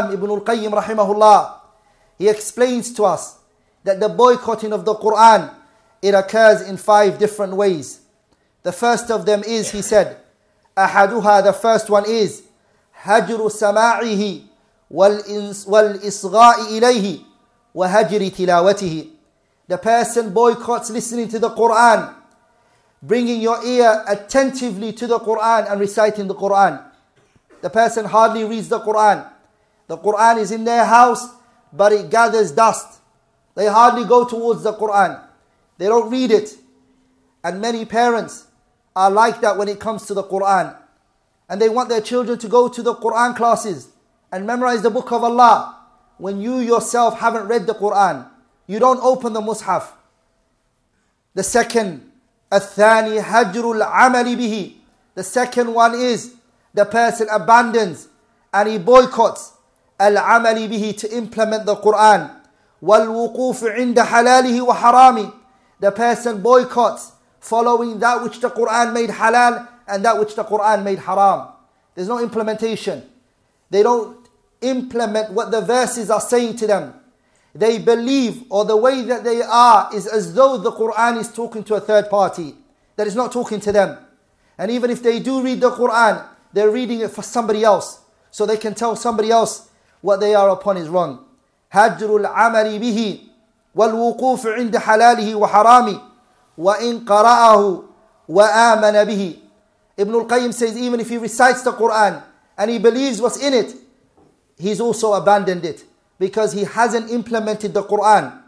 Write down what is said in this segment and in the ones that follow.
𝗪𝗂𝗍𝗓, he explains to us that the boycotting of the Quran, it occurs in 5 different ways. The first of them is, he said, أحدها, the first one is هجر سماعه والإصغاء إليه وهجر تلاوته. The person boycotts listening to the Quran, bringing your ear attentively to the Quran and reciting the Quran. The person hardly reads the Quran. The Quran is in their house, but it gathers dust. They hardly go towards the Quran. They don't read it. And many parents are like that when it comes to the Quran. And they want their children to go to the Quran classes and memorize the book of Allah, when you yourself haven't read the Quran. You don't open the Mus'haf. The second, الثاني هجر العمل به. The second one is the person abandons and he boycotts العمل به, to implement the Quran. والوقوف عند حلاله وحرامه. The person boycotts following that which the Quran made halal and that which the Quran made haram. There's no implementation. They don't implement what the verses are saying to them. They believe, or the way that they are is as though the Quran is talking to a third party, that is not talking to them. And even if they do read the Quran, they're reading it for somebody else, so they can tell somebody else what they are upon is wrong. هجر العمل به والوقوف عند حلاله وحرامه وإن قرأه وآمن به. Ibn al-Qayyim says even if he recites the Quran and he believes what's in it, he's also abandoned it because he hasn't implemented the Quran.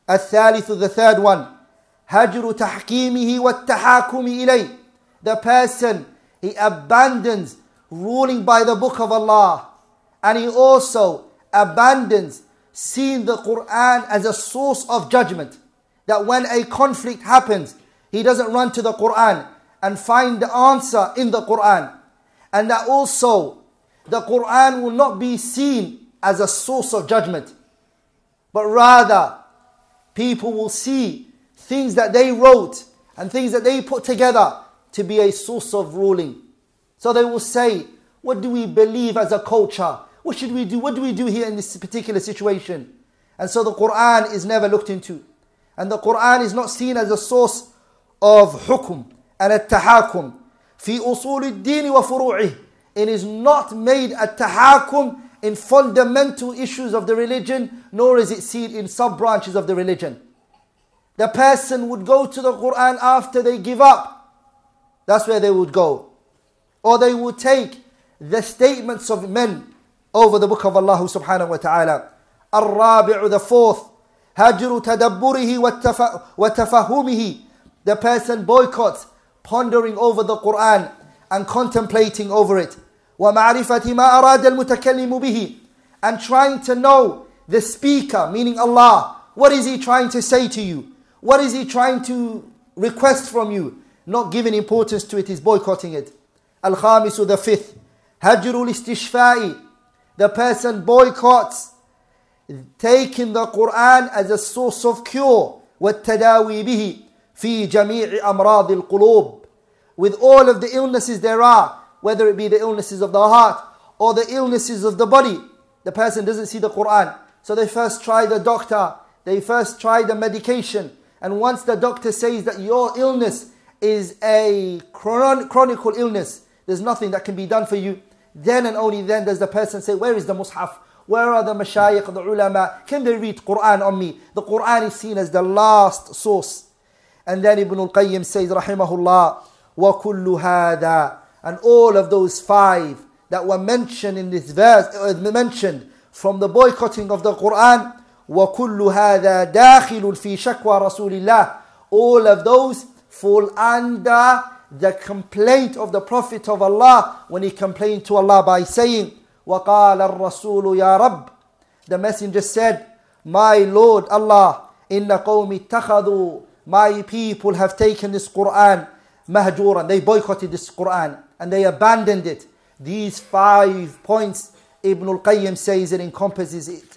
الثالث, the third one, هجر تحكيمه والتحاكم إليه. The person, he abandons ruling by the book of Allah, and he also abandons seeing the Quran as a source of judgment. That when a conflict happens, he doesn't run to the Quran and find the answer in the Quran. And that also the Quran will not be seen as a source of judgment, but rather people will see things that they wrote and things that they put together to be a source of ruling. So they will say, what do we believe as a culture? What should we do? What do we do here in this particular situation? And so the Quran is never looked into. And the Quran is not seen as a source of hukum and at-tahakum fi usul ad-din wa furu'ih. It is not made at-tahakum in fundamental issues of the religion, nor is it seen in sub-branches of the religion. The person would go to the Quran after they give up. That's where they would go. Or they would take the statements of men over the book of Allah subhanahu wa ta'ala. الرابع, the fourth, هجر تدبره وتفهمه. The person boycotts pondering over the Quran and contemplating over it. ومعرفة ما أراد المتكلم به. And trying to know the speaker, meaning Allah. What is he trying to say to you? What is he trying to request from you? Not giving importance to it, is boycotting it. الخامس, the fifth, هجر الاستشفاء. The person boycotts taking the Quran as a source of cure. والتداوي به في جميع أمراض القلوب. With all of the illnesses there are, whether it be the illnesses of the heart or the illnesses of the body, the person doesn't see the Quran. So they first try the doctor, they first try the medication, and once the doctor says that your illness is a chronic illness, there's nothing that can be done for you, then and only then does the person say, where is the Mus'haf? Where are the mashayikh, the ulama? Can they read Quran on me? The Quran is seen as the last source. And then Ibn al-Qayyim says, rahimahullah, وَكُلُّ هَذَا. And all of those 5 that were mentioned in this verse, mentioned from the boycotting of the Quran, وَكُلُّ هَذَا دَاخِلٌ فِي شَكْوَى رَسُولِ اللَّهِ. All of those fall under the complaint of the Prophet of Allah when he complained to Allah by saying, وَقَالَ الرَّسُولُ يَا رَبِّ. The messenger said, my Lord Allah, إِنَّ قَوْمِ اتَّخَذُوا. My people have taken this Quran mahjuran. They boycotted this Quran and they abandoned it. These 5 points, Ibn al-Qayyim says, it encompasses it.